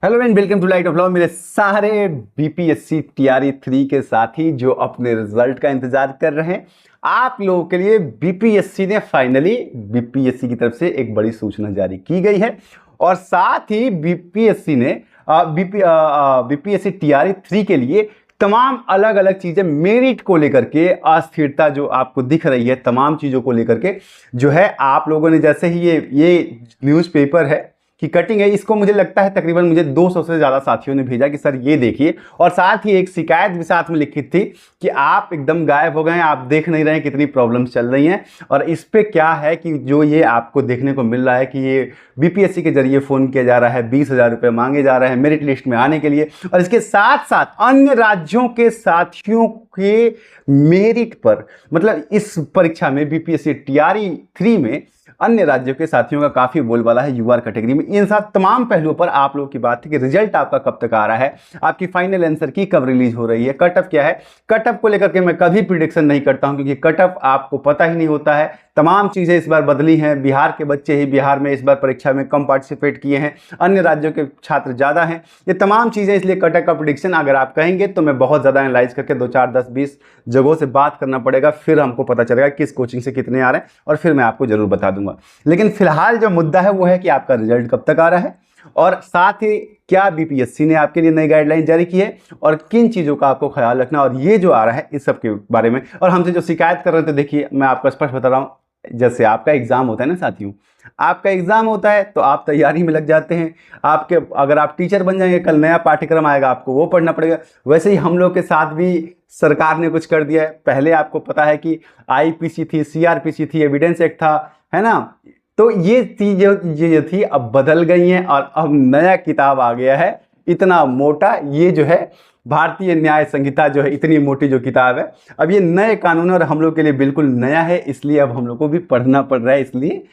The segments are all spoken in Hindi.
Hello and welcome to light of law. मेरे सारे बीपीएससी टीआरई 3 के साथी जो अपने रिजल्ट का इंतजार कर रहे हैं, आप लोगों के लिए बीपीएससी ने फाइनली बीपीएससी की तरफ से एक बड़ी सूचना जारी की गई है। और साथ ही बीपीएससी ने बीपीएससी टीआरई 3 के लिए तमाम अलग अलग चीजें मेरिट को लेकर के, अस्थिरता जो आपको दिख रही है तमाम चीजों को लेकर के जो है, आप लोगों ने जैसे ही ये न्यूज़पेपर है की कटिंग है, इसको मुझे लगता है तकरीबन मुझे 200 से ज़्यादा साथियों ने भेजा कि सर ये देखिए, और साथ ही एक शिकायत भी साथ में लिखी थी कि आप एकदम गायब हो गए हैं, आप देख नहीं रहे हैं कितनी प्रॉब्लम्स चल रही हैं। और इस पे क्या है कि जो ये आपको देखने को मिल रहा है कि ये बीपीएससी के जरिए फ़ोन किया जा रहा है, 20,000 रुपये मांगे जा रहे हैं मेरिट लिस्ट में आने के लिए, और इसके साथ साथ अन्य राज्यों के साथियों के मेरिट पर, मतलब इस परीक्षा में बीपीएससी टीआरई 3 में अन्य राज्यों के साथियों का काफी बोलबाला है यूआर कैटेगरी में। इन सब तमाम पहलुओं पर आप लोगों की बात है कि रिजल्ट आपका कब तक आ रहा है, आपकी फाइनल आंसर की कब रिलीज हो रही है, कट ऑफ क्या है। कट ऑफ को लेकर के मैं कभी प्रिडिक्शन नहीं करता हूं क्योंकि कट ऑफ आपको पता ही नहीं होता है। तमाम चीजें इस बार बदली हैं, बिहार के बच्चे ही बिहार में इस बार परीक्षा में कम पार्टिसिपेट किए हैं, अन्य राज्यों के छात्र ज्यादा हैं, ये तमाम चीजें, इसलिए कट ऑफ का प्रिडिक्शन अगर आप कहेंगे तो मैं बहुत ज्यादा एनालाइज करके 2 4 10 20 जगहों से बात करना पड़ेगा, फिर हमको पता चलेगा किस कोचिंग से कितने आ रहे हैं और फिर मैं आपको जरूर बता दूंगा। लेकिन फिलहाल जो मुद्दा है वो है कि आपका रिजल्ट कब तक आ रहा है और साथ ही क्या बीपीएससी ने आपके लिए नई गाइडलाइन जारी की है और किन चीज़ों का आपको ख्याल रखना, और ये जो आ रहा है इस सब के बारे में। और हमसे जो शिकायत कर रहे थे, देखिए मैं आपको स्पष्ट बता रहा हूँ, जैसे आपका एग्जाम होता है ना साथियों, आपका एग्जाम होता है तो आप तैयारी में लग जाते हैं। आपके अगर आप टीचर बन जाएंगे, कल नया पाठ्यक्रम आएगा, आपको वो पढ़ना पड़ेगा। वैसे ही हम लोग के साथ भी सरकार ने कुछ कर दिया है। पहले आपको पता है कि आईपीसी थी, सीआरपीसी थी, एविडेंस एक्ट था, है ना, तो ये चीजें जो थी अब बदल गई हैं और अब नया किताब आ गया है, इतना मोटा। ये जो है भारतीय न्याय संहिता जो है, इतनी मोटी जो किताब है, अब ये नए कानून और हम लोग के लिए बिल्कुल नया है, इसलिए अब हम लोग को भी पढ़ना पड़ रहा है। इसलिए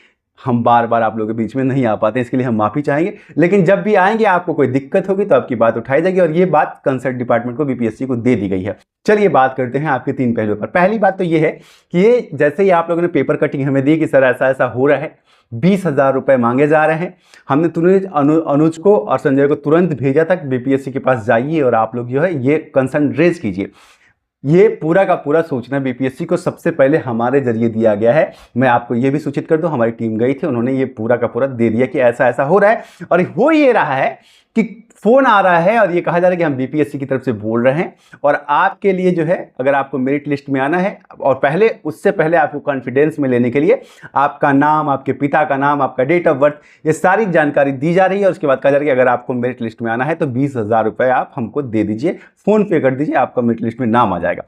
हम बार बार आप लोगों के बीच में नहीं आ पाते, इसके लिए हम माफ़ी चाहेंगे। लेकिन जब भी आएंगे आपको कोई दिक्कत होगी तो आपकी बात उठाई जाएगी और ये बात कंसर्न डिपार्टमेंट को, बीपीएससी को दे दी गई है। चलिए बात करते हैं आपके 3 पहलुओं पर। पहली बात तो ये है कि ये जैसे ही आप लोगों ने पेपर कटिंग हमें दी कि सर ऐसा ऐसा हो रहा है, 20,000 रुपये मांगे जा रहे हैं, हमने तुरंत अनुज को और संजय को तुरंत भेजा तक बीपीएससी के पास जाइए और आप लोग जो है ये कंसर्न रेज कीजिए। ये पूरा का पूरा सूचना बीपीएससी को सबसे पहले हमारे जरिए दिया गया है। मैं आपको ये भी सूचित कर दूं, हमारी टीम गई थी, उन्होंने ये पूरा का पूरा दे दिया कि ऐसा ऐसा हो रहा है। और हो ये रहा है कि फोन आ रहा है और ये कहा जा रहा है कि हम बीपीएससी की तरफ से बोल रहे हैं और आपके लिए जो है, अगर आपको मेरिट लिस्ट में आना है, और पहले उससे पहले आपको कॉन्फिडेंस में लेने के लिए आपका नाम, आपके पिता का नाम, आपका डेट ऑफ बर्थ, ये सारी जानकारी दी जा रही है। और उसके बाद कहा जा रहा है कि अगर आपको मेरिट लिस्ट में आना है तो 20,000 रुपये आप हमको दे दीजिए, फोन पे कर दीजिए, आपका मेरिट लिस्ट में नाम आ जाएगा।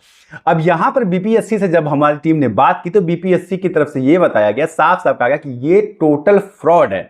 अब यहां पर बीपीएससी से जब हमारी टीम ने बात की तो बीपीएससी की तरफ से यह बताया गया, साफ साफ कहा गया कि ये टोटल फ्रॉड है।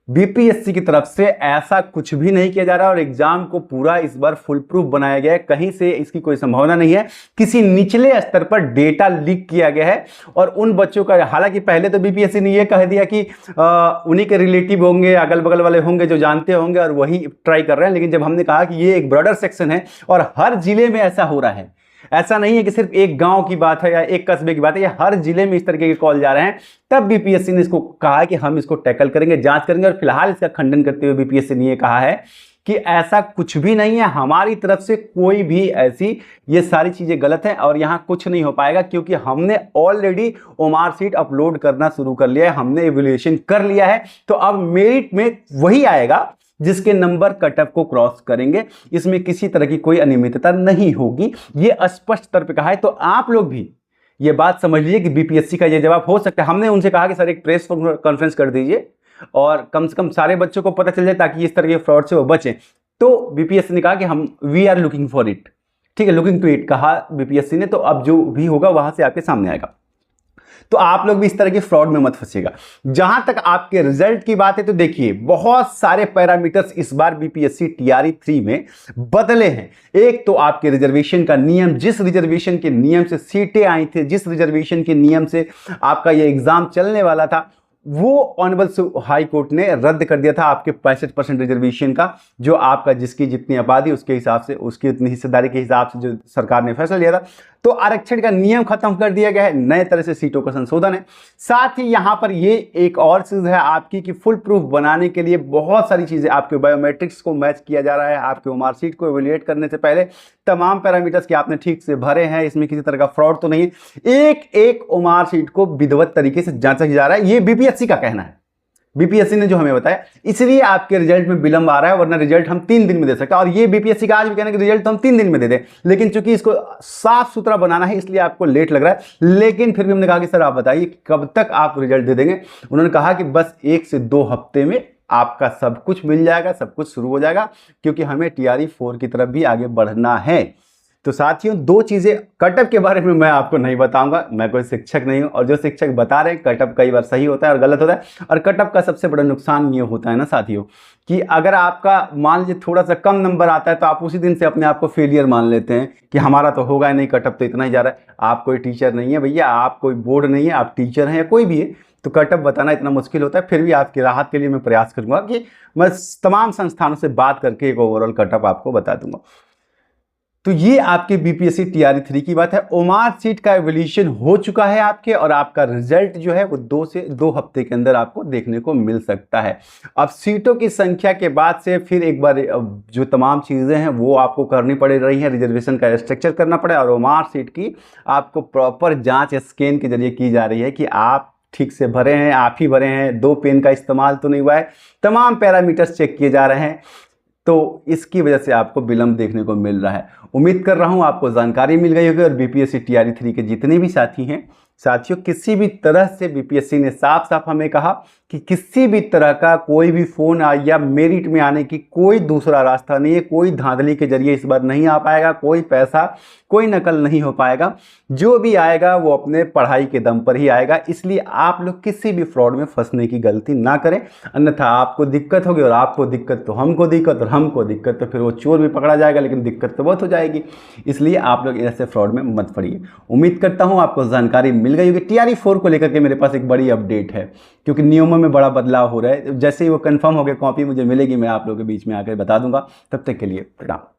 बीपीएससी की तरफ से ऐसा कुछ भी नहीं किया जा रहा और एग्जाम को पूरा इस बार फुल प्रूफ बनाया गया है, कहीं से इसकी कोई संभावना नहीं है। किसी निचले स्तर पर डेटा लीक किया गया है और उन बच्चों का, हालांकि पहले तो बीपीएससी ने यह कह दिया कि उन्हीं के रिलेटिव होंगे, अगल बगल वाले होंगे जो जानते होंगे और वही ट्राई कर रहे हैं। लेकिन जब हमने कहा कि ये एक ब्रॉडर सेक्शन है और हर जिले में ऐसा हो रहा है, ऐसा नहीं है कि सिर्फ एक गांव की बात है या एक कस्बे की बात है, या हर जिले में इस तरीके के कॉल जा रहे हैं, तब बीपीएससी ने इसको कहा कि हम इसको टैकल करेंगे, जांच करेंगे। और फिलहाल इसका खंडन करते हुए बीपीएससी ने यह कहा है कि ऐसा कुछ भी नहीं है, हमारी तरफ से कोई भी ऐसी, ये सारी चीजें गलत हैं और यहां कुछ नहीं हो पाएगा क्योंकि हमने ऑलरेडी ओमार सीट अपलोड करना शुरू कर लिया है, हमने इवैल्यूएशन कर लिया है। तो अब मेरिट में वही आएगा जिसके नंबर कट ऑफ को क्रॉस करेंगे, इसमें किसी तरह की कोई अनियमितता नहीं होगी, ये स्पष्ट तौर पे कहा है। तो आप लोग भी ये बात समझ लीजिए कि बीपीएससी का ये जवाब हो सकता है। हमने उनसे कहा कि सर एक प्रेस कॉन्फ्रेंस कर दीजिए और कम से कम सारे बच्चों को पता चल जाए ताकि इस तरह के फ्रॉड से वो बचें। तो बीपीएससी ने कहा कि हम we are looking for it, ठीक है, लुकिंग टू इट कहा बीपीएससी ने। तो अब जो भी होगा वहां से आपके सामने आएगा। तो आप लोग भी इस तरह के फ्रॉड में मत फंसिएगा। जहां तक आपके रिजल्ट की बात है तो देखिए, बहुत सारे पैरामीटर्स इस बार बीपीएससी टीआरई 3 में बदले हैं। एक तो आपके रिजर्वेशन का नियम, जिस रिजर्वेशन के नियम से सीटें आई थी, जिस रिजर्वेशन के नियम से आपका ये एग्जाम चलने वाला था, वो ऑनरेबल हाई कोर्ट ने रद्द कर दिया था आपके 65% रिजर्वेशन का, जो आपका जिसकी जितनी आबादी उसके हिसाब से, उसकी उतनी हिस्सेदारी के हिसाब से जो सरकार ने फैसला लिया था। तो आरक्षण का नियम खत्म कर दिया गया है, नए तरह से सीटों का संशोधन है। साथ ही यहाँ पर ये एक और चीज है आपकी कि फुल प्रूफ बनाने के लिए बहुत सारी चीजें, आपके बायोमेट्रिक्स को मैच किया जा रहा है, आपके मार्कशीट को इवेल्युएट करने से पहले तमाम पैरामीटर्स कि आपने ठीक से भरे हैं, इसमें किसी तरह का फ्रॉड तो नहीं है। एक एक मार्कशीट को विधिवत तरीके से जांचा जा रहा है, ये बीपीएससी का कहना है, बीपीएससी ने जो हमें बताया, इसलिए आपके रिजल्ट में विलंब आ रहा है, वरना रिजल्ट हम 3 दिन में दे सकते हैं। और ये बीपीएससी का आज भी कहना है कि रिजल्ट तो हम 3 दिन में दे दें, लेकिन चूंकि इसको साफ सुथरा बनाना है इसलिए आपको लेट लग रहा है। लेकिन फिर भी हमने कहा कि सर आप बताइए कब तक आप रिजल्ट दे देंगे। उन्होंने कहा कि बस 1 से 2 हफ्ते में आपका सब कुछ मिल जाएगा, सब कुछ शुरू हो जाएगा, क्योंकि हमें टीआरई 4 की तरफ भी आगे बढ़ना है। तो साथियों, 2 चीजें, कटअप के बारे में मैं आपको नहीं बताऊंगा, मैं कोई शिक्षक नहीं हूं, और जो शिक्षक बता रहे हैं कटअप कई बार सही होता है और गलत होता है। और कटअप का सबसे बड़ा नुकसान ये होता है ना साथियों कि अगर आपका मान लीजिए थोड़ा सा कम नंबर आता है तो आप उसी दिन से अपने आप को फेलियर मान लेते हैं कि हमारा तो होगा ही नहीं, कटअप तो इतना ही जा रहा है। आप कोई टीचर नहीं है भैया, आप कोई बोर्ड नहीं है, आप टीचर हैं या कोई भी है, तो कटअप बताना इतना मुश्किल होता है। फिर भी आपकी राहत के लिए मैं प्रयास करूंगा कि मैं तमाम संस्थानों से बात करके एक ओवरऑल कटअप आपको बता दूंगा। तो ये आपके बीपीएससी टीआरई 3 की बात है। ओमार सीट का एवोल्यूशन हो चुका है आपके, और आपका रिजल्ट जो है वो 2 से 2 हफ्ते के अंदर आपको देखने को मिल सकता है। अब सीटों की संख्या के बाद से फिर एक बार जो तमाम चीज़ें हैं वो आपको करनी पड़ रही हैं, रिजर्वेशन का स्ट्रक्चर करना पड़े, और ओमार सीट की आपको प्रॉपर जाँच स्कैन के जरिए की जा रही है कि आप ठीक से भरे हैं, आप ही भरे हैं, 2 पेन का इस्तेमाल तो नहीं हुआ है, तमाम पैरामीटर्स चेक किए जा रहे हैं। तो इसकी वजह से आपको विलंब देखने को मिल रहा है। उम्मीद कर रहा हूं आपको जानकारी मिल गई होगी, और बीपीएससी टीआरई 3 के जितने भी साथी हैं, साथियों किसी भी तरह से बीपीएससी ने साफ साफ हमें कहा कि किसी भी तरह का कोई भी फोन या मेरिट में आने की कोई दूसरा रास्ता नहीं है, कोई धांधली के जरिए इस बार नहीं आ पाएगा, कोई पैसा, कोई नकल नहीं हो पाएगा। जो भी आएगा वो अपने पढ़ाई के दम पर ही आएगा। इसलिए आप लोग किसी भी फ्रॉड में फंसने की गलती ना करें, अन्यथा आपको दिक्कत होगी, और आपको दिक्कत तो हमको दिक्कत, और हमको दिक्कत तो फिर वो चोर भी पकड़ा जाएगा, लेकिन दिक्कत तो बहुत हो जाएगी। इसलिए आप लोग ऐसे फ्रॉड में मत पड़िए। उम्मीद करता हूँ आपको जानकारी मिल गई होगी। टीआरई 4 को लेकर के मेरे पास एक बड़ी अपडेट है, क्योंकि नियमों में बड़ा बदलाव हो रहा है। जैसे ही वो कंफर्म हो गया, कॉपी मुझे मिलेगी, मैं आप लोगों के बीच में आकर बता दूंगा। तब तक के लिए प्रणाम।